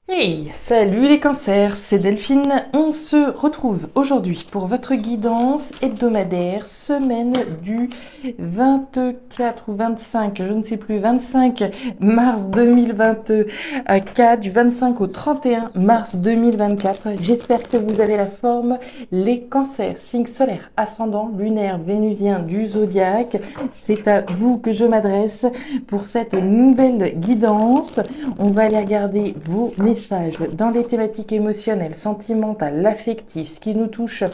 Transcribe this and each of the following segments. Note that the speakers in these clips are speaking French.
Hey, salut les cancers, c'est Delphine. On se retrouve aujourd'hui pour votre guidance hebdomadaire, semaine du 24 ou 25, je ne sais plus, 25 mars 2024, du 25 au 31 mars 2024. J'espère que vous avez la forme. Les cancers, signe solaire, ascendant, lunaire, vénusien du zodiaque. C'est à vous que je m'adresse pour cette nouvelle guidance. On va aller regarder vos messages dans les thématiques émotionnelles, sentimentales, affectives, ce qui nous touche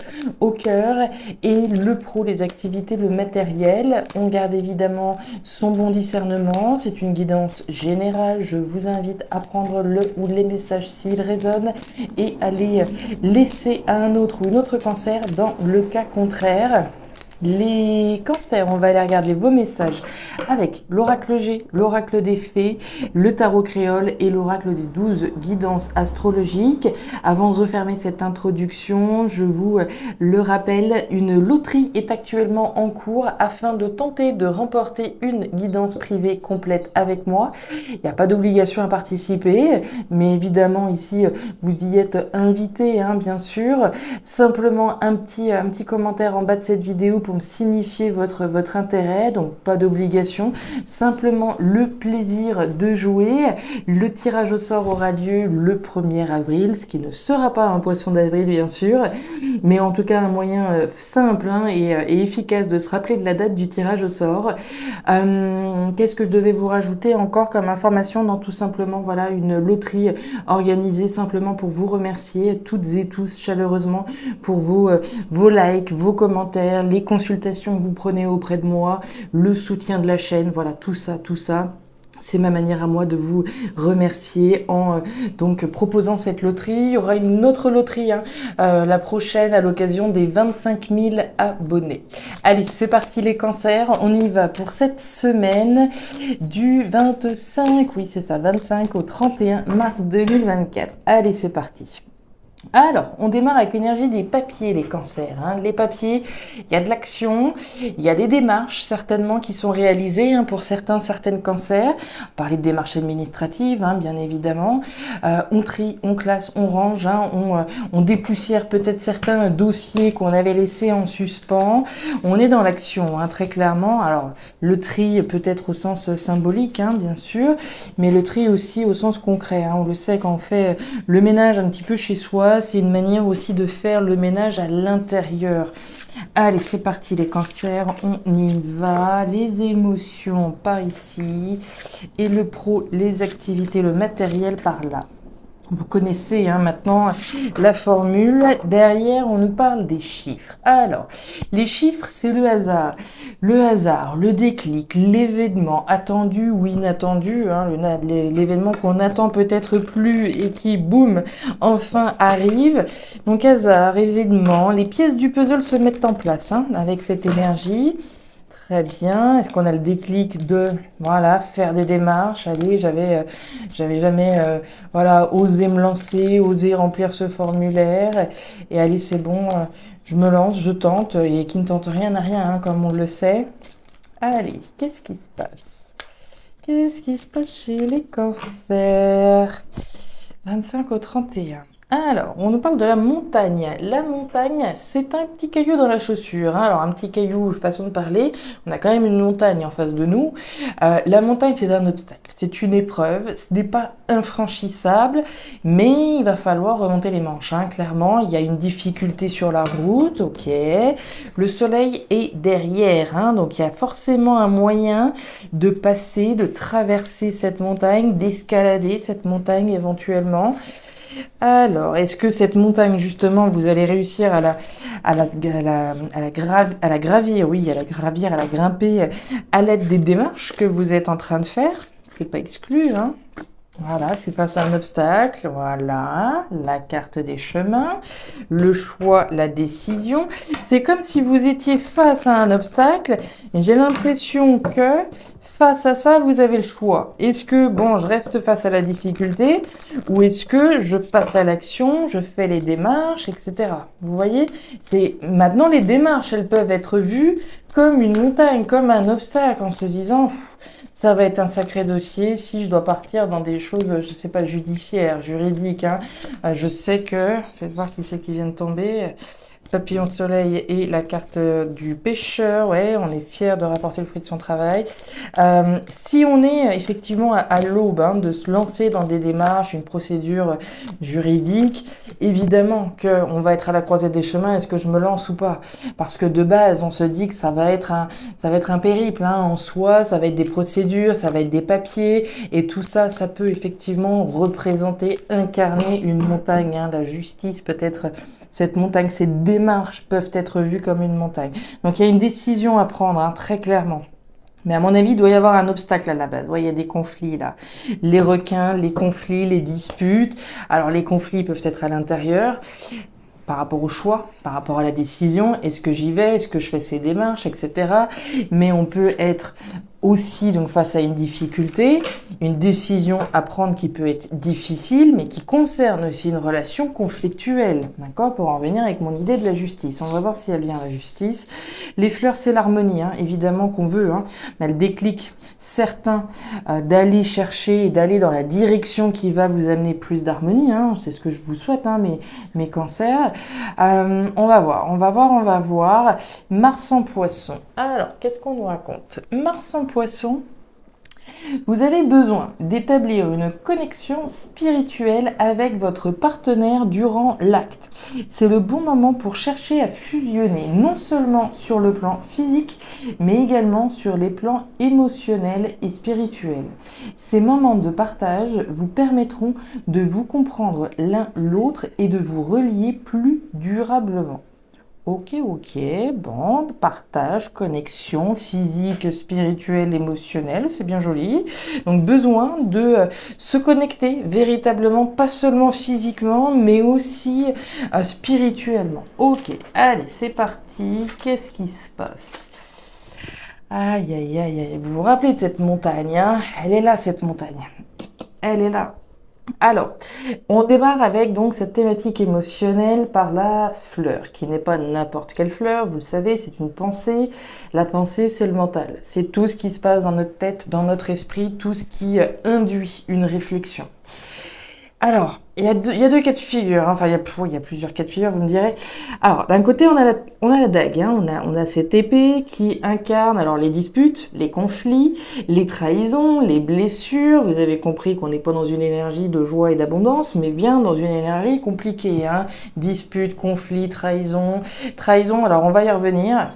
au cœur, et le pro, les activités, le matériel. On garde évidemment son bon discernement. C'est une guidance générale. Je vous invite à prendre le ou les messages s'ils résonnent et à les laisser à un autre ou une autre cancer dans le cas contraire. Les cancers, on va aller regarder vos messages avec l'oracle G, l'oracle des fées, le tarot créole et l'oracle des 12 guidances astrologiques. Avant de refermer cette introduction, je vous le rappelle, une loterie est actuellement en cours afin de tenter de remporter une guidance privée complète avec moi. Il n'y a pas d'obligation à participer, mais évidemment ici, vous y êtes invité, hein, bien sûr. Simplement un petit commentaire en bas de cette vidéo pour me signifier votre intérêt, donc pas d'obligation, simplement le plaisir de jouer. Le tirage au sort aura lieu le 1er avril, ce qui ne sera pas un poisson d'avril bien sûr, mais en tout cas un moyen simple, hein, et efficace de se rappeler de la date du tirage au sort. Qu'est-ce que je devais vous rajouter encore comme information? Dans tout simplement, voilà, une loterie organisée simplement pour vous remercier toutes et tous chaleureusement pour vos likes, vos commentaires, les consultations que vous prenez auprès de moi, le soutien de la chaîne, voilà, tout ça. C'est ma manière à moi de vous remercier en donc proposant cette loterie. Il y aura une autre loterie, hein, la prochaine à l'occasion des 25 000 abonnés. Allez, c'est parti les cancers. On y va pour cette semaine du 25, oui c'est ça, 25 au 31 mars 2024. Allez, c'est parti. Alors, on démarre avec l'énergie des papiers, les cancers. Hein. Les papiers, il y a de l'action, il y a des démarches certainement qui sont réalisées, hein, pour certaines cancers. On parlait de démarches administratives, hein, bien évidemment. On trie, on classe, on range, hein, on dépoussière peut-être certains dossiers qu'on avait laissés en suspens. On est dans l'action, hein, très clairement. Alors, le tri peut-être au sens symbolique, hein, bien sûr, mais le tri aussi au sens concret. Hein. On le sait quand on fait le ménage un petit peu chez soi. C'est une manière aussi de faire le ménage à l'intérieur. Allez, c'est parti les cancers, on y va. Les émotions par ici et le pro, les activités, le matériel par là. Vous connaissez, hein, maintenant la formule. Derrière, on nous parle des chiffres. Alors, les chiffres, c'est le hasard. Le hasard, le déclic, l'événement attendu ou inattendu, hein, l'événement qu'on attend peut-être plus et qui, boum, enfin arrive. Donc, hasard, événement, les pièces du puzzle se mettent en place, hein, avec cette énergie. Très bien. Est-ce qu'on a le déclic de, voilà, faire des démarches? Allez, j'avais jamais, voilà, osé me lancer, osé remplir ce formulaire. Et allez, c'est bon, je me lance, je tente. Et qui ne tente rien n'a rien, hein, comme on le sait. Allez, qu'est-ce qui se passe? Qu'est-ce qui se passe chez les cancers? 25 au 31. Alors, on nous parle de la montagne. La montagne, c'est un petit caillou dans la chaussure. Hein. Alors, un petit caillou, façon de parler. On a quand même une montagne en face de nous. La montagne, c'est un obstacle. C'est une épreuve. Ce n'est pas infranchissable, mais il va falloir remonter les manches. Hein. Clairement, il y a une difficulté sur la route. Ok. Le soleil est derrière. Hein. Donc, il y a forcément un moyen de passer, de traverser cette montagne, d'escalader cette montagne éventuellement. Alors, est-ce que cette montagne, justement, vous allez réussir à la gravir, oui, à la gravir, à la grimper à l'aide des démarches que vous êtes en train de faire? C'est pas exclu, hein? Voilà, je suis face à un obstacle, voilà, la carte des chemins, le choix, la décision. C'est comme si vous étiez face à un obstacle, et j'ai l'impression que face à ça, vous avez le choix. Est-ce que, bon, je reste face à la difficulté, ou est-ce que je passe à l'action, je fais les démarches, etc. Vous voyez, c'est maintenant les démarches, elles peuvent être vues comme une montagne, comme un obstacle, en se disant... Ça va être un sacré dossier. Si je dois partir dans des choses, je sais pas, judiciaires, juridiques, hein, je sais que, faites voir qui c'est qui vient de tomber. Papillon soleil et la carte du pêcheur, ouais, on est fier de rapporter le fruit de son travail. Si on est effectivement à l'aube hein, de se lancer dans des démarches, une procédure juridique, évidemment qu'on va être à la croisée des chemins, est-ce que je me lance ou pas? Parce que de base, on se dit que ça va être un périple hein, en soi, ça va être des procédures, ça va être des papiers, et tout ça, ça peut effectivement représenter, incarner une montagne, hein, la justice peut-être. Cette montagne, ces démarches peuvent être vues comme une montagne. Donc il y a une décision à prendre, hein, très clairement. Mais à mon avis, il doit y avoir un obstacle à la base. Ouais, il y a des conflits là. Les requins, les conflits, les disputes. Alors les conflits peuvent être à l'intérieur, par rapport au choix, par rapport à la décision. Est-ce que j'y vais? Est-ce que je fais ces démarches, etc. Mais on peut être aussi donc face à une difficulté, une décision à prendre qui peut être difficile, mais qui concerne aussi une relation conflictuelle, d'accord? Pour en revenir avec mon idée de la justice. On va voir si elle vient la justice. Les fleurs, c'est l'harmonie, hein, évidemment qu'on veut. Hein. On a le déclic certain d'aller chercher et d'aller dans la direction qui va vous amener plus d'harmonie. Hein. C'est ce que je vous souhaite, hein, mes cancers. On va voir. Mars en poisson. Alors, qu'est-ce qu'on nous raconte? Mars en poisson, vous avez besoin d'établir une connexion spirituelle avec votre partenaire durant l'acte. C'est le bon moment pour chercher à fusionner non seulement sur le plan physique, mais également sur les plans émotionnels et spirituels. Ces moments de partage vous permettront de vous comprendre l'un l'autre et de vous relier plus durablement. Ok, bon, partage, connexion physique, spirituelle, émotionnelle, c'est bien joli. Donc besoin de se connecter véritablement, pas seulement physiquement, mais aussi spirituellement. Ok, allez, c'est parti. Qu'est-ce qui se passe? Aïe, aïe, aïe, aïe. Vous vous rappelez de cette montagne, hein? Elle est là, cette montagne. Elle est là. Alors, on démarre avec donc cette thématique émotionnelle par la fleur, qui n'est pas n'importe quelle fleur, vous le savez, c'est une pensée. La pensée, c'est le mental. C'est tout ce qui se passe dans notre tête, dans notre esprit, tout ce qui induit une réflexion. Alors, il y a deux cas de figure, hein. Enfin il y a plusieurs cas de figure, vous me direz. Alors, d'un côté, on a la dague, hein. On a cette épée qui incarne alors les disputes, les conflits, les trahisons, les blessures. Vous avez compris qu'on n'est pas dans une énergie de joie et d'abondance, mais bien dans une énergie compliquée, hein. Disputes, conflits, trahison. Trahison, alors on va y revenir.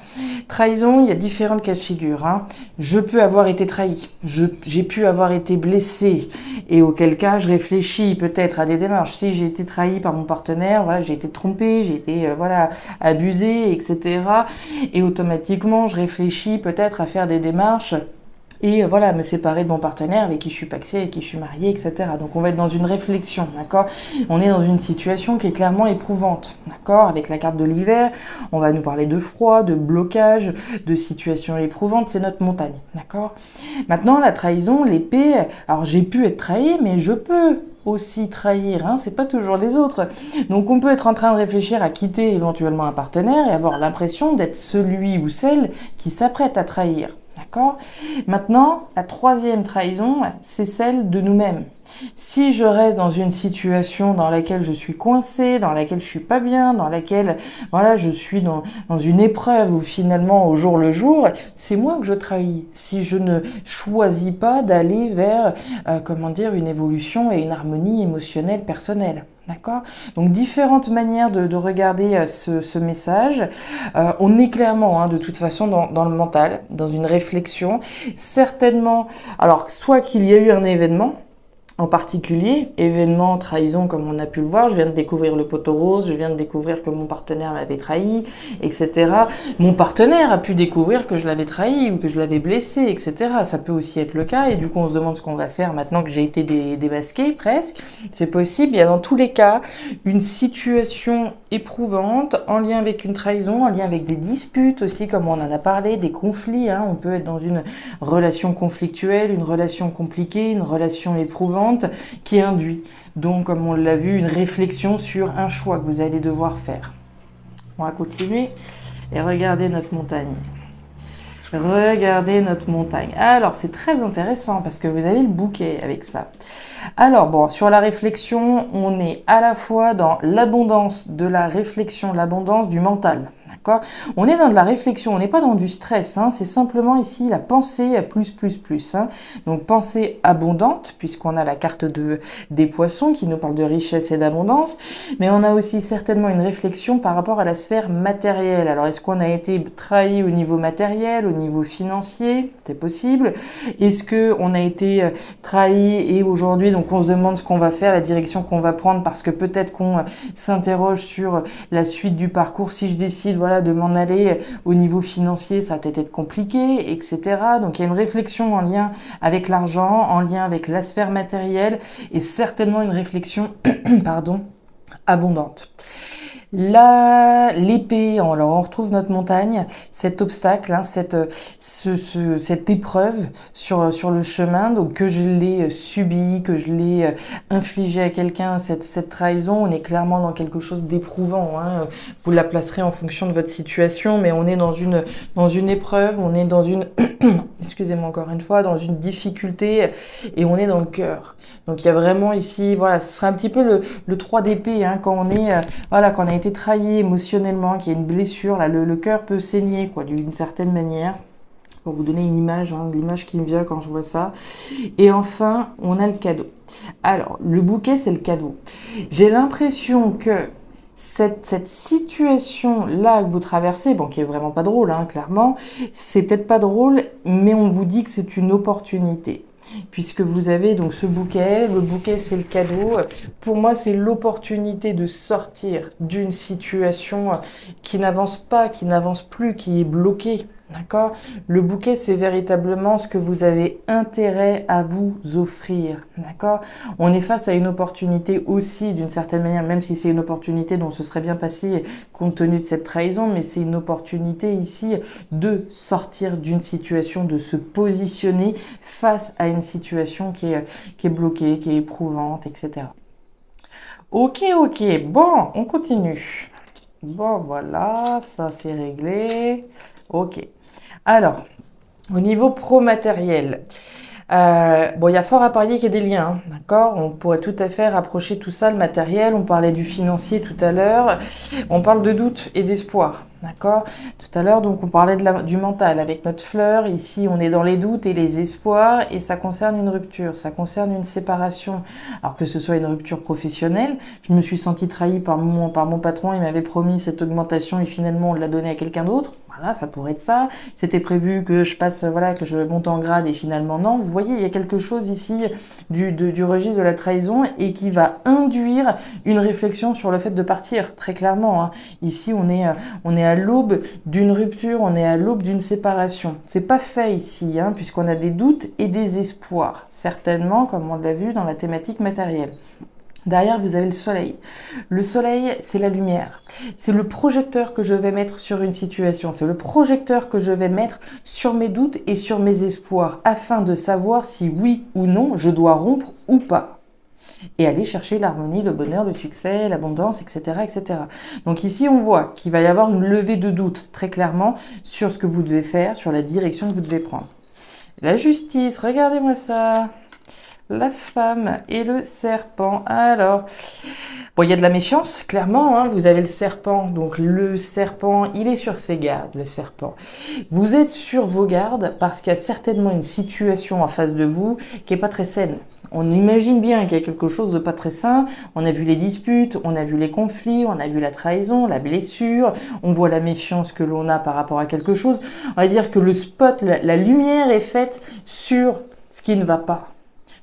Trahison, il y a différents cas de figure, hein. Je peux avoir été trahi, j'ai pu avoir été blessé, et auquel cas, je réfléchis peut-être à des démarches. Si j'ai été trahi par mon partenaire, voilà, j'ai été trompé, j'ai été abusé, etc. Et automatiquement, je réfléchis peut-être à faire des démarches et me séparer de mon partenaire avec qui je suis paxée, avec qui je suis mariée, etc. Donc on va être dans une réflexion, d'accord? On est dans une situation qui est clairement éprouvante, d'accord? Avec la carte de l'hiver, on va nous parler de froid, de blocage, de situation éprouvante, c'est notre montagne, d'accord? Maintenant, la trahison, l'épée, alors j'ai pu être trahi, mais je peux aussi trahir, hein, c'est pas toujours les autres. Donc on peut être en train de réfléchir à quitter éventuellement un partenaire et avoir l'impression d'être celui ou celle qui s'apprête à trahir. D'accord? Maintenant, la troisième trahison, c'est celle de nous-mêmes. Si je reste dans une situation dans laquelle je suis coincée, dans laquelle je suis pas bien, dans laquelle je suis dans une épreuve où finalement au jour le jour, c'est moi que je trahis. Si je ne choisis pas d'aller vers une évolution et une harmonie émotionnelle personnelle. D'accord? Donc différentes manières de regarder ce message. On est clairement de toute façon dans le mental, dans une réflexion. Certainement, alors soit qu'il y a eu un événement, en particulier, événement, trahison, comme on a pu le voir, je viens de découvrir le poteau rose, je viens de découvrir que mon partenaire m'avait trahi, etc. Mon partenaire a pu découvrir que je l'avais trahi ou que je l'avais blessé, etc. Ça peut aussi être le cas, et du coup on se demande ce qu'on va faire maintenant que j'ai été démasqué, presque. C'est possible, il y a dans tous les cas une situation éprouvante en lien avec une trahison, en lien avec des disputes aussi, comme on en a parlé, des conflits, hein. On peut être dans une relation conflictuelle, une relation compliquée, une relation éprouvante, qui induit, donc comme on l'a vu, une réflexion sur un choix que vous allez devoir faire. On va continuer et regarder notre montagne. Regardez notre montagne. Alors, c'est très intéressant parce que vous avez le bouquet avec ça. Alors, bon, sur la réflexion, on est à la fois dans l'abondance de la réflexion, l'abondance du mental. D'accord? On est dans de la réflexion, on n'est pas dans du stress, hein, c'est simplement ici la pensée plus. Hein. Donc pensée abondante, puisqu'on a la carte des poissons qui nous parle de richesse et d'abondance, mais on a aussi certainement une réflexion par rapport à la sphère matérielle. Alors est-ce qu'on a été trahi au niveau matériel, au niveau financier? C'est possible. Est-ce qu'on a été trahi et aujourd'hui donc on se demande ce qu'on va faire, la direction qu'on va prendre parce que peut-être qu'on s'interroge sur la suite du parcours. Si je décide voilà, de m'en aller au niveau financier, ça va peut-être être compliqué, etc. Donc il y a une réflexion en lien avec l'argent, en lien avec la sphère matérielle et certainement une réflexion pardon, abondante. L'épée, alors on retrouve notre montagne, cet obstacle, hein, cette épreuve sur le chemin, donc que je l'ai subi, que je l'ai infligé à quelqu'un, cette trahison, on est clairement dans quelque chose d'éprouvant. Hein. Vous la placerez en fonction de votre situation, mais on est dans une épreuve, on est dans une, excusez-moi encore une fois, dans une difficulté et on est dans le cœur. Donc il y a vraiment ici, voilà, ce serait un petit peu le 3 d'épée, hein, quand on est, voilà, quand on a été trahi émotionnellement, qu'il y a une blessure, là, le cœur peut saigner, quoi, d'une certaine manière. Pour vous donner une image, hein, l'image qui me vient quand je vois ça. Et enfin, on a le cadeau. Alors, le bouquet, c'est le cadeau. J'ai l'impression que cette situation-là que vous traversez, bon, qui est vraiment pas drôle, hein, clairement, c'est peut-être pas drôle, mais on vous dit que c'est une opportunité. Puisque vous avez donc ce bouquet, le bouquet c'est le cadeau, pour moi c'est l'opportunité de sortir d'une situation qui n'avance pas, qui n'avance plus, qui est bloquée. D'accord? Le bouquet, c'est véritablement ce que vous avez intérêt à vous offrir. D'accord? On est face à une opportunité aussi, d'une certaine manière, même si c'est une opportunité dont ce serait bien passé compte tenu de cette trahison, mais c'est une opportunité ici de sortir d'une situation, de se positionner face à une situation qui est bloquée, qui est éprouvante, etc. Ok, bon, on continue. Bon, voilà, ça c'est réglé. Ok. Alors, au niveau pro-matériel, bon, il y a fort à parier qu'il y a des liens, hein, d'accord? On pourrait tout à fait rapprocher tout ça, le matériel. On parlait du financier tout à l'heure. On parle de doute et d'espoir, d'accord? Tout à l'heure, donc, on parlait du mental avec notre fleur. Ici, on est dans les doutes et les espoirs et ça concerne une rupture, ça concerne une séparation. Alors que ce soit une rupture professionnelle, je me suis sentie trahie par mon patron. Il m'avait promis cette augmentation et finalement, on l'a donnée à quelqu'un d'autre. Voilà, ça pourrait être ça. C'était prévu que je passe, voilà, que je monte en grade et finalement non. Vous voyez, il y a quelque chose ici du registre de la trahison et qui va induire une réflexion sur le fait de partir, très clairement. Hein. Ici, on est à l'aube d'une rupture, on est à l'aube d'une séparation. C'est pas fait ici, hein, puisqu'on a des doutes et des espoirs, certainement, comme on l'a vu dans la thématique matérielle. Derrière, vous avez le soleil. Le soleil, c'est la lumière. C'est le projecteur que je vais mettre sur une situation. C'est le projecteur que je vais mettre sur mes doutes et sur mes espoirs afin de savoir si oui ou non je dois rompre ou pas. Et aller chercher l'harmonie, le bonheur, le succès, l'abondance, etc., etc. Donc ici, on voit qu'il va y avoir une levée de doute, très clairement, sur ce que vous devez faire, sur la direction que vous devez prendre. La justice, regardez-moi ça. La femme et le serpent. Alors, bon, il y a de la méfiance, clairement. Hein, vous avez le serpent. Donc, le serpent, il est sur ses gardes, le serpent. Vous êtes sur vos gardes parce qu'il y a certainement une situation en face de vous qui est pas très saine. On imagine bien qu'il y a quelque chose de pas très sain. On a vu les disputes, on a vu les conflits, on a vu la trahison, la blessure. On voit la méfiance que l'on a par rapport à quelque chose. On va dire que le spot, la lumière est faite sur ce qui ne va pas.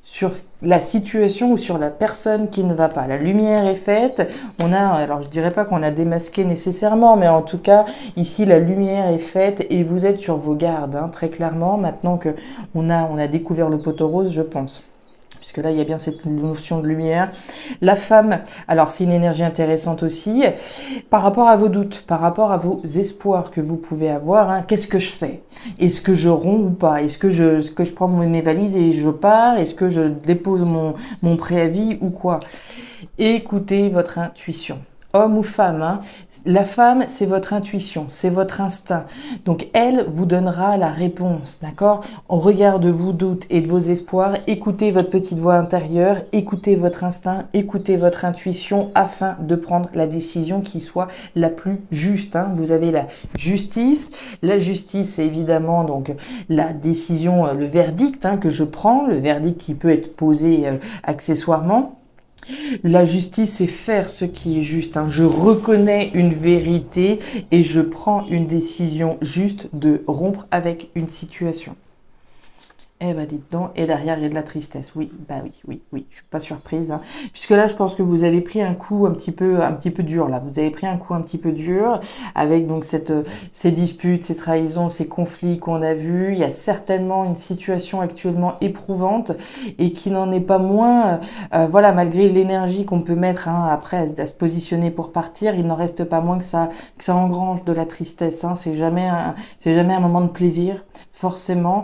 Sur la situation ou sur la personne qui ne va pas. La lumière est faite, alors je dirais pas qu'on a démasqué nécessairement, mais en tout cas, ici, la lumière est faite et vous êtes sur vos gardes, hein, très clairement, maintenant que on a découvert le poteau rose, je pense. Puisque là, il y a bien cette notion de lumière. La femme, alors c'est une énergie intéressante aussi, par rapport à vos doutes, par rapport à vos espoirs que vous pouvez avoir. Hein, qu'est-ce que je fais? Est-ce que je romps ou pas? Est-ce que je prends mes valises et je pars? Est-ce que je dépose mon préavis ou quoi? Écoutez votre intuition. homme ou femme, hein. La femme, c'est votre intuition, c'est votre instinct. Donc, elle vous donnera la réponse, d'accord? Au regard de vos doutes et de vos espoirs, écoutez votre petite voix intérieure, écoutez votre instinct, écoutez votre intuition afin de prendre la décision qui soit la plus juste, hein. Vous avez la justice. La justice, c'est évidemment donc la décision, le verdict, hein, que je prends, le verdict qui peut être posé accessoirement. La justice, c'est faire ce qui est juste, hein. Je reconnais une vérité et je prends une décision juste de rompre avec une situation. Eh ben dites donc, et derrière il y a de la tristesse. Oui, bah oui, je suis pas surprise, hein. Puisque là, je pense que vous avez pris un coup un petit peu dur là. Vous avez pris un coup un petit peu dur avec donc ces disputes, ces trahisons, ces conflits qu'on a vus. Il y a certainement une situation actuellement éprouvante et qui n'en est pas moins, voilà, malgré l'énergie qu'on peut mettre, hein, après à se positionner pour partir, il n'en reste pas moins que ça engrange de la tristesse, hein. C'est jamais un moment de plaisir, forcément.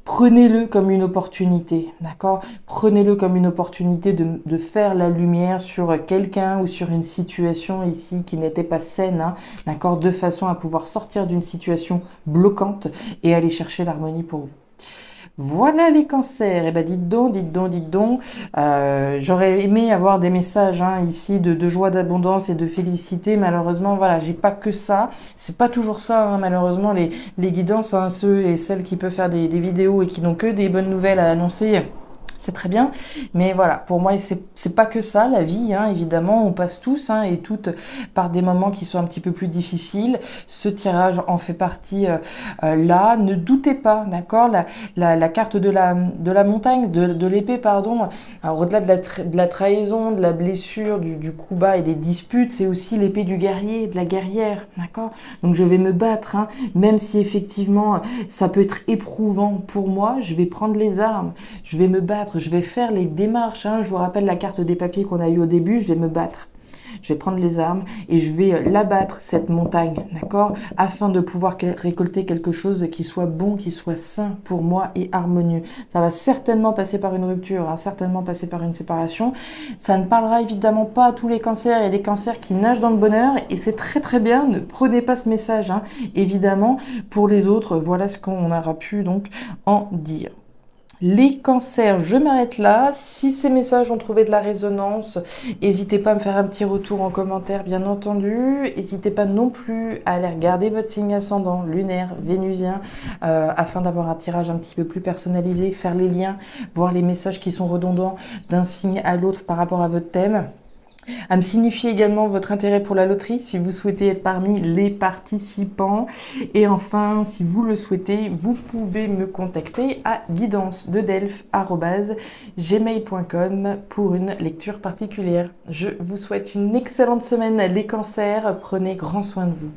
Prenez-le comme une opportunité, d'accord? Prenez-le comme une opportunité de faire la lumière sur quelqu'un ou sur une situation ici qui n'était pas saine, hein, d'accord? De façon à pouvoir sortir d'une situation bloquante et aller chercher l'harmonie pour vous. Voilà les cancers. Eh ben dites donc. J'aurais aimé avoir des messages, hein, ici de joie, d'abondance et de félicité. Malheureusement, voilà, j'ai pas que ça. C'est pas toujours ça, hein, malheureusement, les guidances, hein, ceux et celles qui peuvent faire des vidéos et qui n'ont que des bonnes nouvelles à annoncer. C'est très bien, mais voilà, pour moi, c'est pas que ça, la vie, hein, évidemment, on passe tous, hein, et toutes par des moments qui sont un petit peu plus difficiles. Ce tirage en fait partie là. Ne doutez pas, d'accord, la carte de la montagne, de l'épée, pardon, alors au-delà de la trahison, de la blessure, du coup bas et des disputes, c'est aussi l'épée du guerrier, de la guerrière, d'accord? Donc je vais me battre, hein, même si effectivement ça peut être éprouvant pour moi, je vais prendre les armes, je vais me battre. Je vais faire les démarches, hein. Je vous rappelle la carte des papiers qu'on a eu au début, je vais me battre. Je vais prendre les armes et je vais l'abattre, cette montagne, d'accord? Afin de pouvoir récolter quelque chose qui soit bon, qui soit sain pour moi et harmonieux. Ça va certainement passer par une rupture, hein, certainement passer par une séparation. Ça ne parlera évidemment pas à tous les cancers. Il y a des cancers qui nagent dans le bonheur et c'est très très bien. Ne prenez pas ce message, hein. Évidemment, pour les autres, voilà ce qu'on aura pu donc en dire. Les cancers, je m'arrête là. Si ces messages ont trouvé de la résonance, n'hésitez pas à me faire un petit retour en commentaire, bien entendu. N'hésitez pas non plus à aller regarder votre signe ascendant, lunaire, vénusien, afin d'avoir un tirage un petit peu plus personnalisé, faire les liens, voir les messages qui sont redondants d'un signe à l'autre par rapport à votre thème. À me signifier également votre intérêt pour la loterie si vous souhaitez être parmi les participants. Et enfin, si vous le souhaitez, vous pouvez me contacter à guidance-delphes@gmail.com pour une lecture particulière. Je vous souhaite une excellente semaine les cancers. Prenez grand soin de vous.